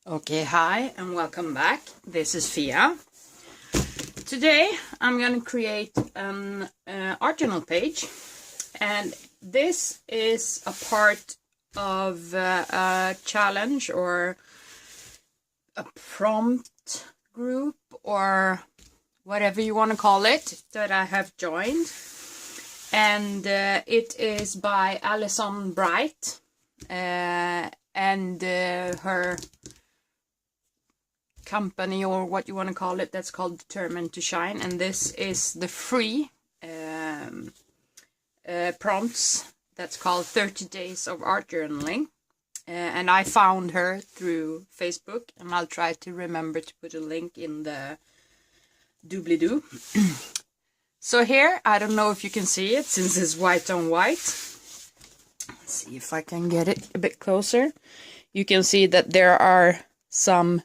Okay, hi and welcome back. This is Fia. Today I'm going to create an art journal page, and this is a part of a challenge or a prompt group or whatever you want to call it that I have joined, and it is by Allison Bright and her company, or what you want to call it, that's called Determined to Shine. And this is the free prompts that's called 30 Days of Art Journaling, and I found her through Facebook, and I'll try to remember to put a link in the doobly-doo. So here, I don't know if you can see it since it's white on white. Let's see if I can get it a bit closer. You can see that there are some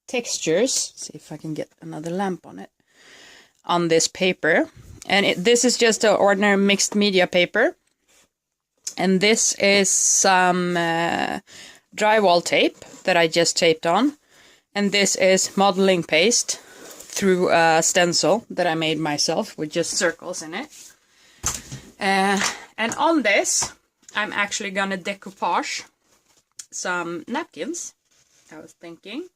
textures. See if I can get another lamp on it, on this paper. And this is just an ordinary mixed media paper, and this is some drywall tape that I just taped on, and this is modeling paste through a stencil that I made myself with just circles in it. And on this I'm actually gonna decoupage some napkins, I was thinking.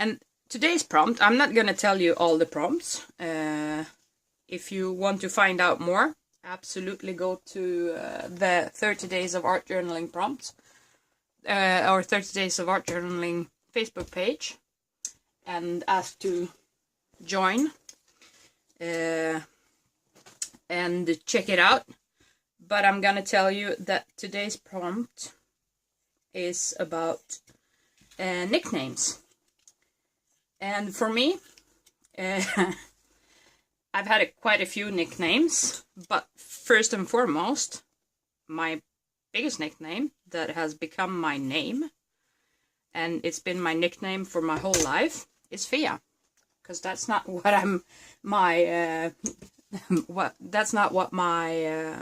And today's prompt, I'm not going to tell you all the prompts. If you want to find out more, absolutely go to the 30 Days of Art Journaling prompts, or 30 Days of Art Journaling Facebook page, and ask to join and check it out. But I'm going to tell you that today's prompt is about nicknames. And for me, I've had quite a few nicknames, but first and foremost, my biggest nickname that has become my name, and it's been my nickname for my whole life, is Fia. Because that's not what that's not what my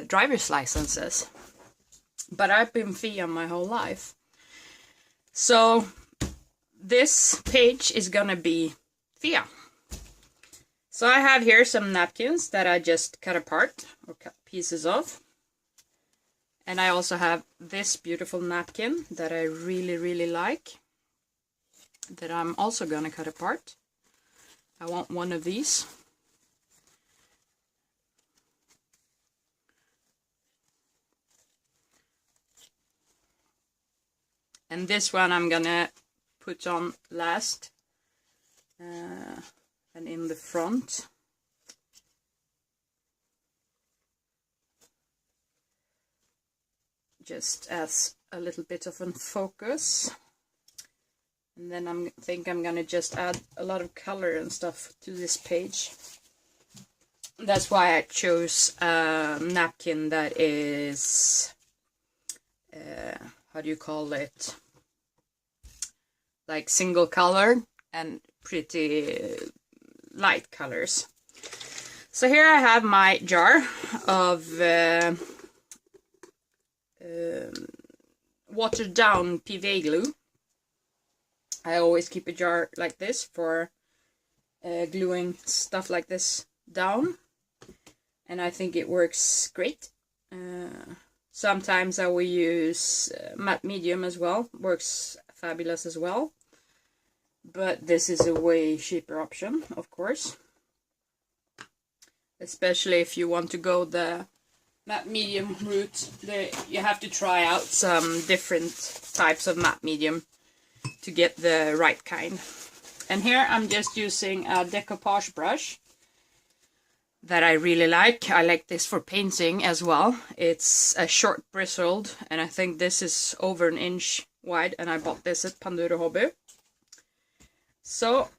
driver's license says. But I've been Fia my whole life. So this page is gonna be Fia. So I have here some napkins that I just cut apart, or cut pieces of. And I also have this beautiful napkin that I really like, that I'm also gonna cut apart. I want one of these. And this one I'm gonna put on last, and in the front. Just as a little bit of a focus. And then I think I'm gonna just add a lot of color and stuff to this page. That's why I chose a napkin that is, how do you call it? Like single color and pretty light colors. So here I have my jar of watered down PVA glue. I always keep a jar like this for gluing stuff like this down, and I think it works great. Sometimes I will use matte medium as well, works fabulous as well. But this is a way cheaper option, of course. Especially if you want to go the matte medium route, you have to try out some different types of matte medium to get the right kind. And here I'm just using a decoupage brush that I really like. I like this for painting as well. It's a short bristled, and I think this is over 1 inch wide, and I bought this at Panduro Hobby. So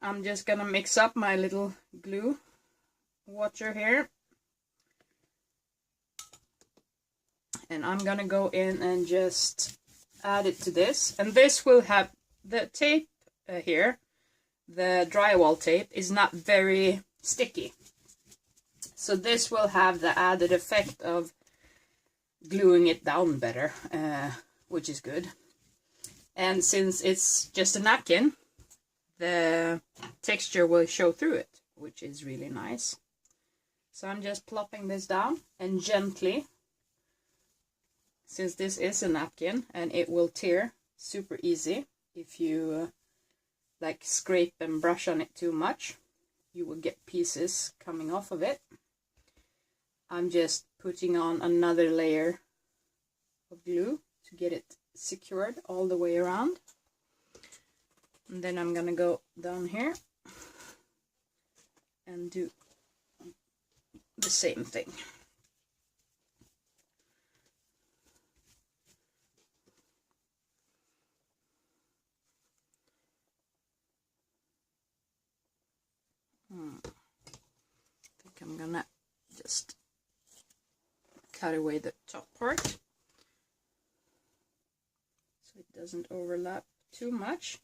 I'm just gonna mix up my little glue water here, and I'm gonna go in and just add it to this. And this will have the tape here, the drywall tape, is not very sticky, so this will have the added effect of gluing it down better, which is good. And since it's just a napkin, the texture will show through it, which is really nice. So I'm just plopping this down and gently, since this is a napkin and it will tear super easy if you like scrape and brush on it too much, you will get pieces coming off of it. I'm just putting on another layer of glue to get it secured all the way around. And then I'm gonna go down here and do the same thing. I think I'm gonna just cut away the top part so it doesn't overlap too much.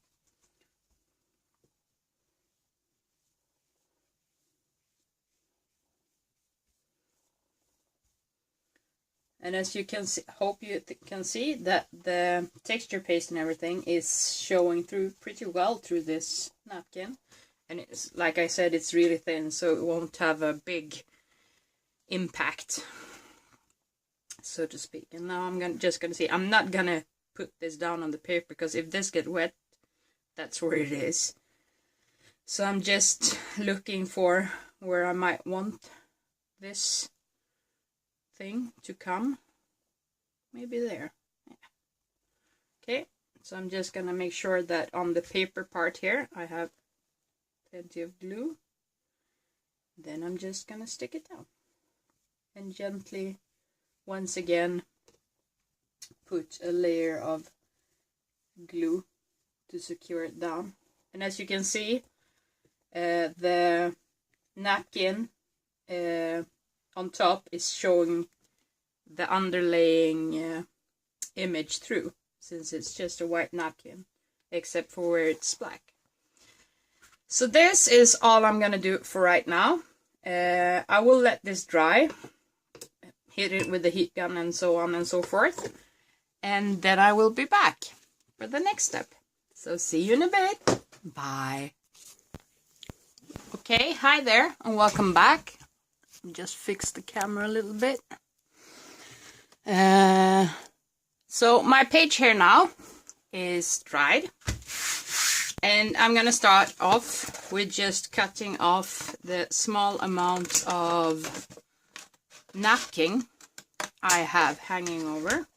And as you can see, hope you can see that the texture paste and everything is showing through pretty well through this napkin. And it's, like I said, it's really thin, so it won't have a big impact, so to speak. And now I'm just gonna see. I'm not gonna put this down on the paper because if this gets wet, that's where it is. So I'm just looking for where I might want this thing to come. Maybe there. Yeah. Okay, so I'm just gonna make sure that on the paper part here I have plenty of glue. Then I'm just gonna stick it down and gently once again put a layer of glue to secure it down. And as you can see, the napkin on top is showing the underlaying image through, since it's just a white napkin except for where it's black. So this is all I'm gonna do for right now. I will let this dry, hit it with the heat gun and so on and so forth, and then I will be back for the next step. So see you in a bit. Bye. Okay, hi there and welcome back. Just fix the camera a little bit. So my page here now is dried. And I'm gonna start off with just cutting off the small amount of napkin I have hanging over,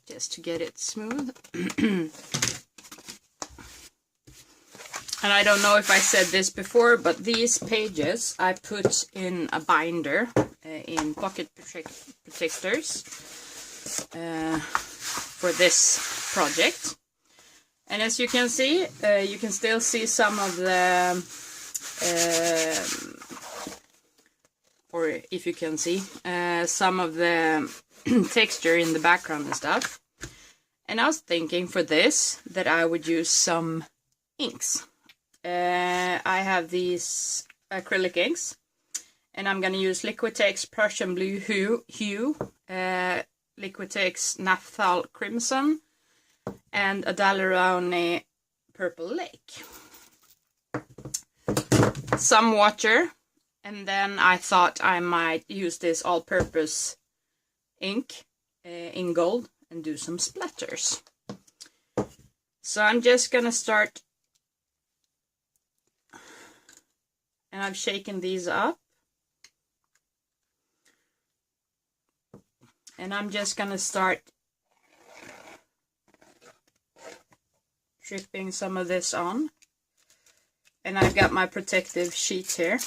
just to get it smooth. And I don't know if I said this before, but these pages I put in a binder in pocket protectors for this project. And as you can see, you can still see some of the or if you can see some of the texture in the background and stuff. And I was thinking for this that I would use some inks. I have these acrylic inks, and I'm gonna use Liquitex Prussian Blue Hue, Liquitex Naphthol Crimson, and a Dalerone Purple Lake. Some water, and then I thought I might use this all-purpose ink in gold and do some splatters. So I'm just gonna start, and I've shaken these up, and I'm just gonna start dripping some of this on. And I've got my protective sheet here,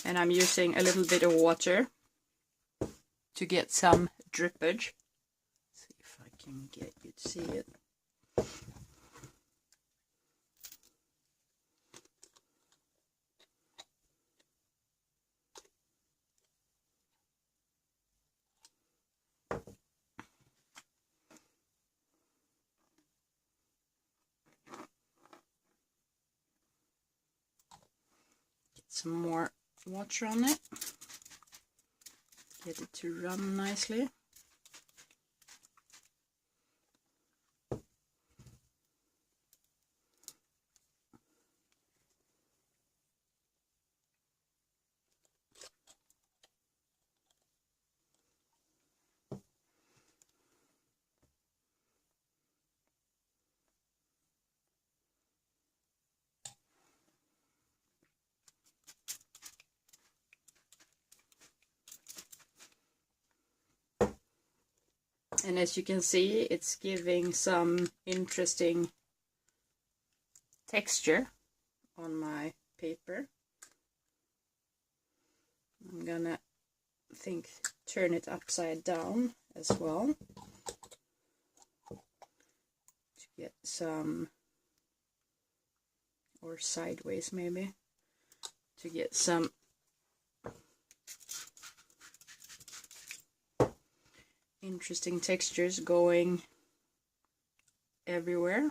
and I'm using a little bit of water to get some drippage. Let's see if I can get you to see it. Some more water on it, get it to run nicely. And as you can see, it's giving some interesting texture on my paper. I'm gonna turn it upside down as well to get some, or sideways maybe, to get some interesting textures going everywhere.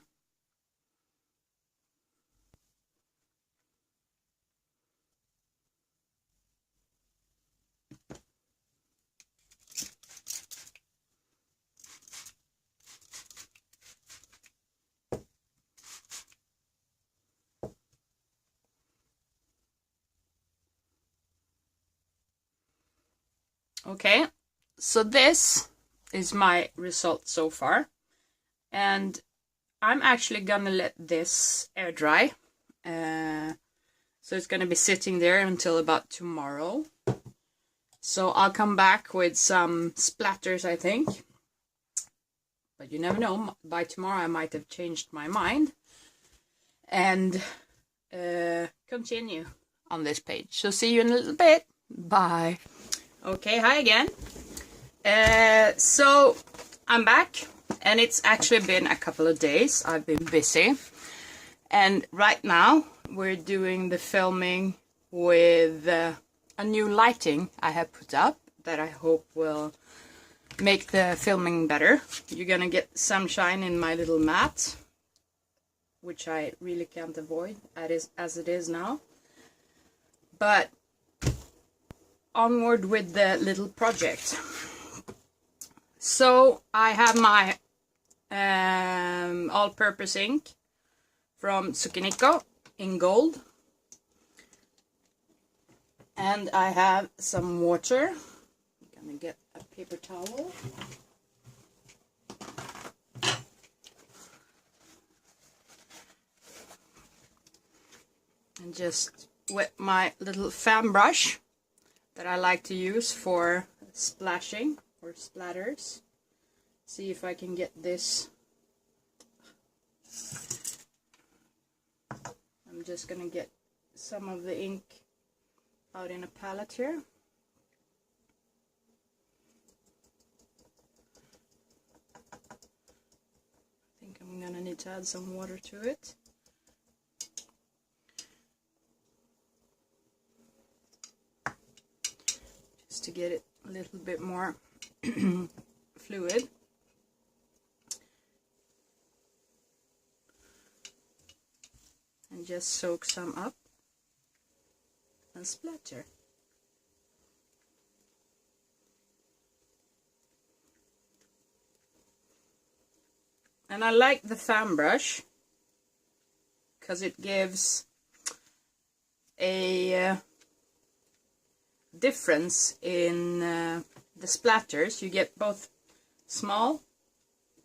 Okay, so this is my result so far, and I'm actually gonna let this air dry, so it's gonna be sitting there until about tomorrow. So I'll come back with some splatters, I think, but you never know, by tomorrow I might have changed my mind and continue on this page. So see you in a little bit. Bye. Okay, hi again. So I'm back, and it's actually been a couple of days. I've been busy, and right now we're doing the filming with a new lighting I have put up that I hope will make the filming better. You're gonna get sunshine in my little mat, which I really can't avoid as it is now, but onward with the little project. So I have my all-purpose ink from Zucchinico in gold, and I have some water. I'm gonna get a paper towel and just wet my little fan brush that I like to use for splashing or splatters. See if I can get this. I'm just gonna get some of the ink out in a palette here. I think I'm gonna need to add some water to it. To get it a little bit more fluid. And just soak some up and splatter. And I like the fan brush because it gives a difference in the splatters. You get both small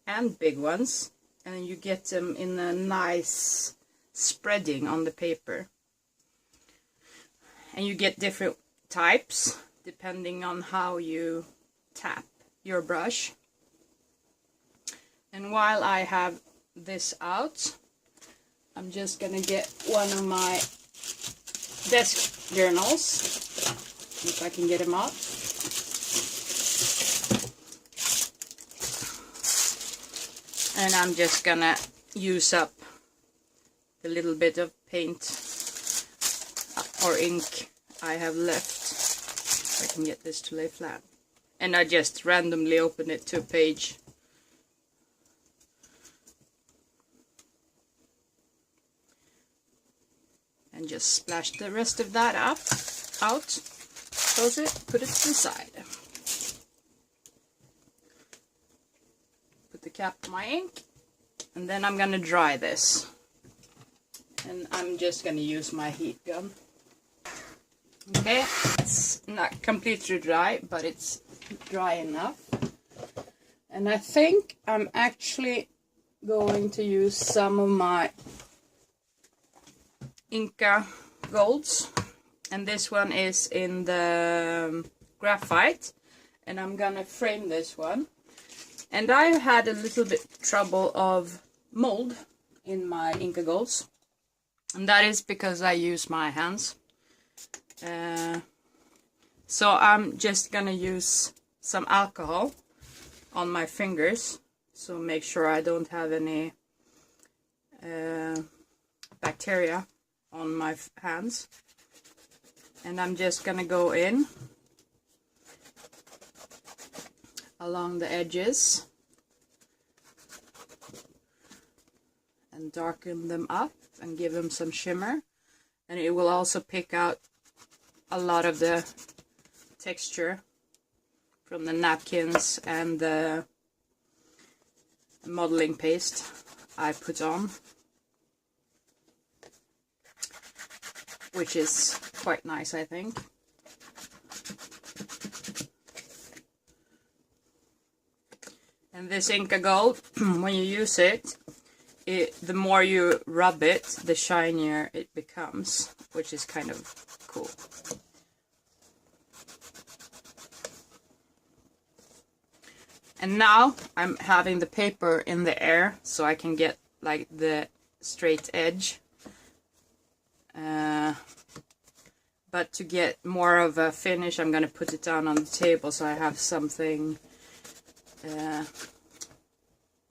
and big ones, and you get them in a nice spreading on the paper, and you get different types depending on how you tap your brush. And while I have this out, I'm just gonna get one of my desk journals, if I can get them out. And I'm just gonna use up the little bit of paint or ink I have left, if I can get this to lay flat. And I just randomly open it to a page. And just splash the rest of that out. Close it, put it to the side. Put the cap on my ink, and then I'm gonna dry this. And I'm just gonna use my heat gun. Okay, it's not completely dry, but it's dry enough. And I think I'm actually going to use some of my Inca golds. And this one is in the graphite, and I'm gonna frame this one. And I had a little bit trouble of mold in my Inca Golds. And that is because I use my hands. So I'm just gonna use some alcohol on my fingers. So make sure I don't have any bacteria on my hands. And I'm just gonna go in along the edges and darken them up and give them some shimmer, and it will also pick out a lot of the texture from the napkins and the modeling paste I put on, which is quite nice, I think. And this Inca Gold, when you use it, the more you rub it, the shinier it becomes, which is kind of cool. And now I'm having the paper in the air so I can get like the straight edge. But to get more of a finish, I'm going to put it down on the table so I have something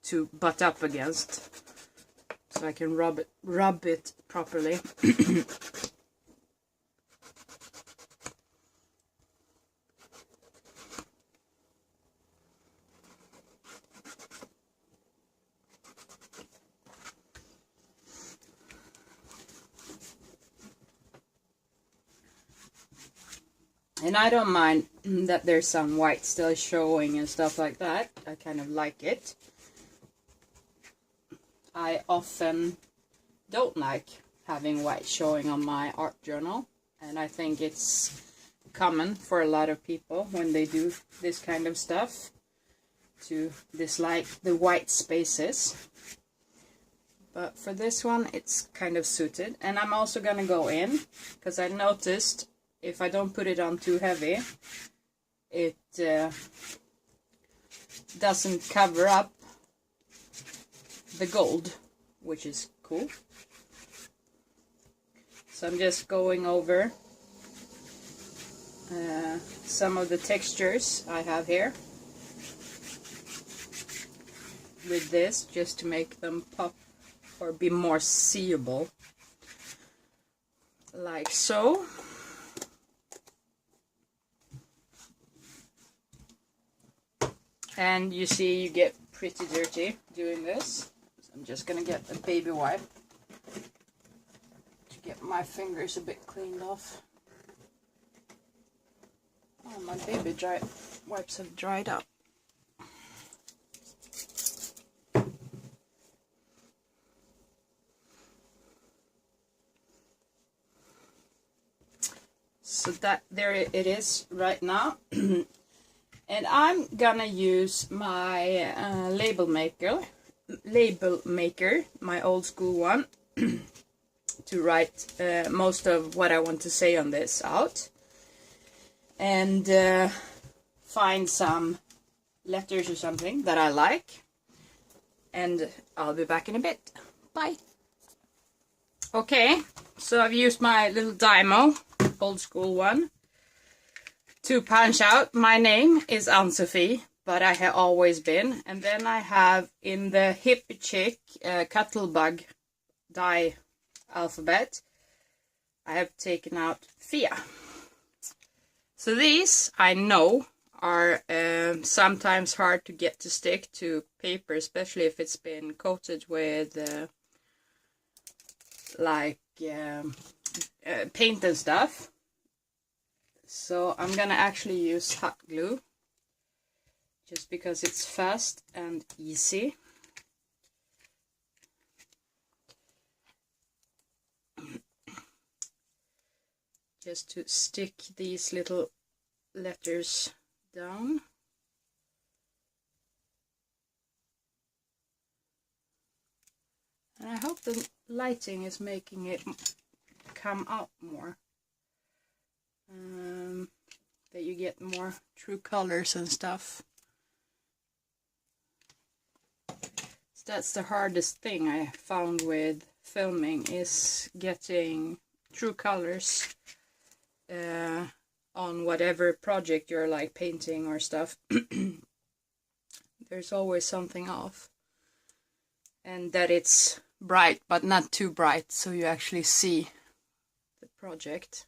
to butt up against, so I can rub it properly. And I don't mind that there's some white still showing and stuff like that. I kind of like it. I often don't like having white showing on my art journal, and I think it's common for a lot of people when they do this kind of stuff to dislike the white spaces. But for this one, it's kind of suited. And I'm also going to go in, because I noticed if I don't put it on too heavy, it doesn't cover up the gold, which is cool. So I'm just going over some of the textures I have here with this, just to make them pop or be more seeable, like so. And you see, you get pretty dirty doing this. So I'm just gonna get a baby wipe to get my fingers a bit cleaned off. Oh, my baby wipes have dried up. So that there it is right now. And I'm gonna use my label maker, my old school one, to write most of what I want to say on this out, and find some letters or something that I like, and I'll be back in a bit. Bye. Okay, so I've used my little Dymo, old school one, to punch out. My name is Ann-Sofie, but I have always been. And then I have in the Hippie Chick Cuttlebug die alphabet, I have taken out Fia. So these, I know, are sometimes hard to get to stick to paper, especially if it's been coated with paint and stuff. So I'm gonna actually use hot glue, just because it's fast and easy. Just to stick these little letters down. And I hope the lighting is making it come out more. That you get more true colors and stuff. That's the hardest thing I found with filming, is getting true colors on whatever project you're like painting or stuff. There's always something off, and that it's bright but not too bright, so you actually see the project.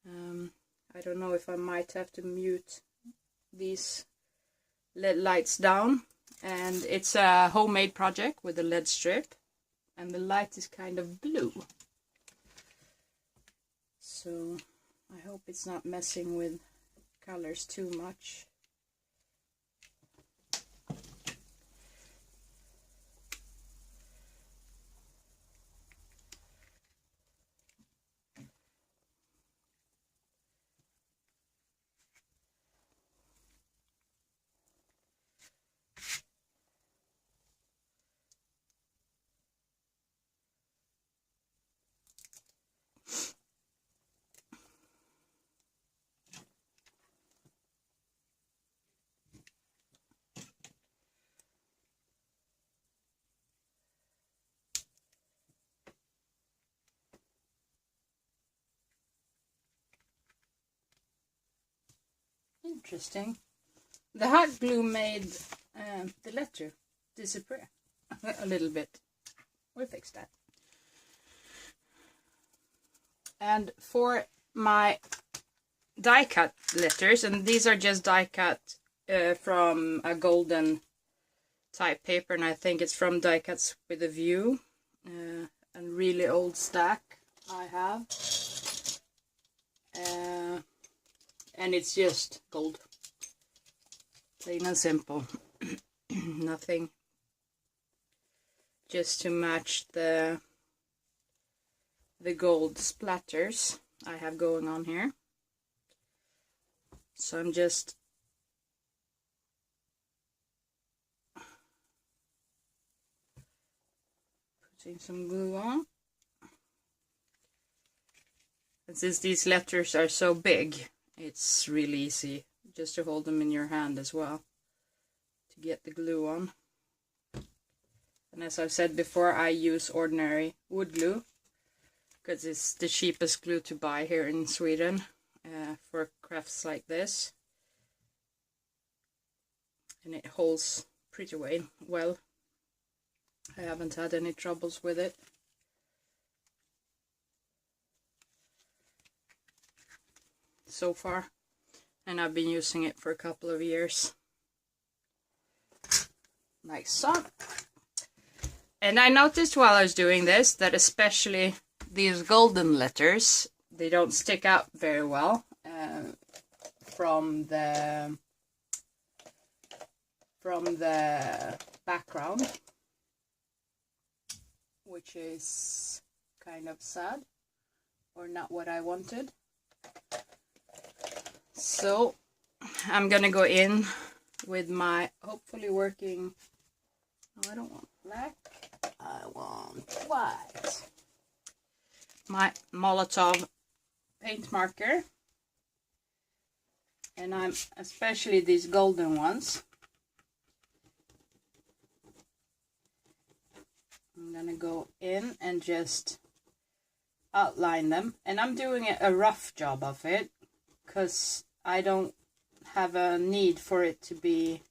I don't know if I might have to mute these LED lights down. And it's a homemade project with a LED strip, and the light is kind of blue, so I hope it's not messing with colors too much. Interesting. The hot glue made the letter disappear a little bit. We'll fix that. And for my die cut letters, and these are just die cut from a golden type paper, and I think it's from Die Cuts with a View, a really old stack I have. And it's just gold, plain and simple. Nothing, just to match the gold splatters I have going on here. So I'm just putting some glue on. And since these letters are so big, it's really easy just to hold them in your hand as well to get the glue on. And as I've said before, I use ordinary wood glue because it's the cheapest glue to buy here in Sweden for crafts like this. And it holds pretty well. I haven't had any troubles with it. So far, and I've been using it for a couple of years, like so. And I noticed while I was doing this that especially these golden letters, they don't stick out very well from the background, which is kind of sad, or not what I wanted. So I'm gonna go in with my hopefully working, no, I don't want black, I want white, my Molotov paint marker, and I'm especially these golden ones. I'm gonna go in and just outline them, and I'm doing a rough job of it because I don't have a need for it to be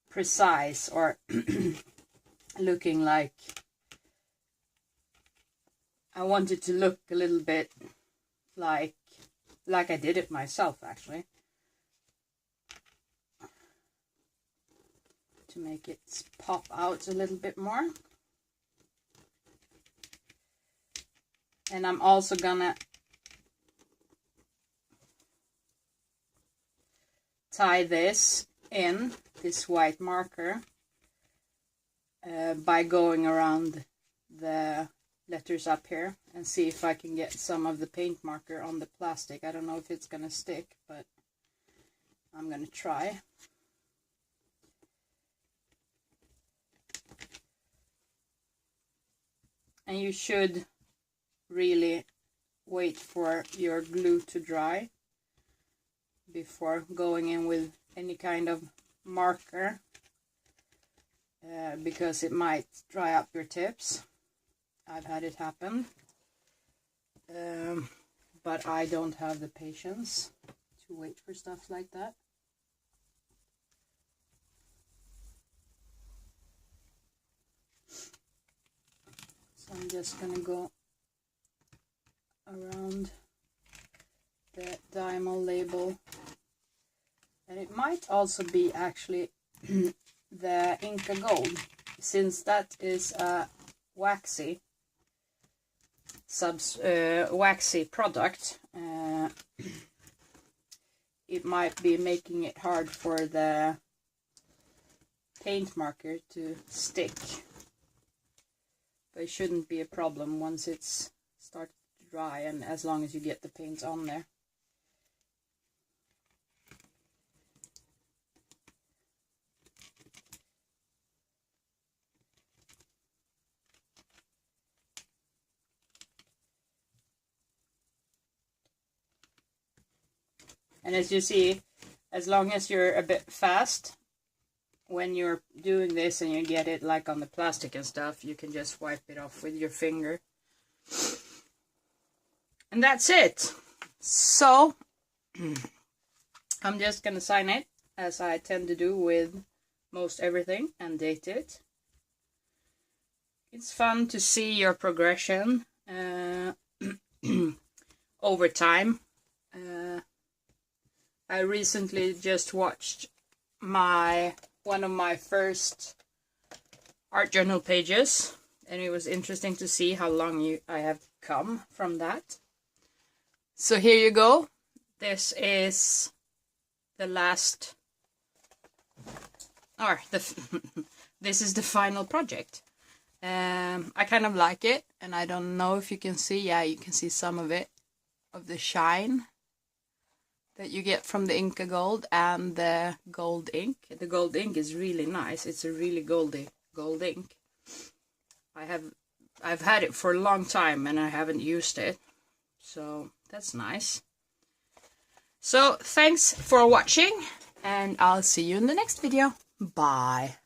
precise or looking like, I want it to look a little bit like I did it myself, actually, to make it pop out a little bit more. And I'm also gonna tie this in, this white marker, by going around the letters up here and see if I can get some of the paint marker on the plastic. I don't know if it's gonna stick, but I'm gonna try. And you should really wait for your glue to dry before going in with any kind of marker, because it might dry up your tips. I've had it happen. But I don't have the patience to wait for stuff like that. So I'm just gonna go around the diamond label, and it might also be actually the Inca Gold, since that is a waxy waxy product. It might be making it hard for the paint marker to stick, but it shouldn't be a problem once it's started to dry, and as long as you get the paint on there. And as you see, as long as you're a bit fast when you're doing this and you get it like on the plastic and stuff, you can just wipe it off with your finger. And that's it. So, I'm just gonna sign it, as I tend to do with most everything, and date it. It's fun to see your progression over time. I recently just watched one of my first art journal pages, and it was interesting to see how long I have come from that. So here you go. This is the last, or this is the final project. I kind of like it, and I don't know if you can see. Yeah, you can see some of it, of the shine that you get from the Inca Gold and the gold ink. The gold ink is really nice. It's a really goldy gold ink. I've had it for a long time and I haven't used it, so that's nice. So thanks for watching, and I'll see you in the next video. Bye.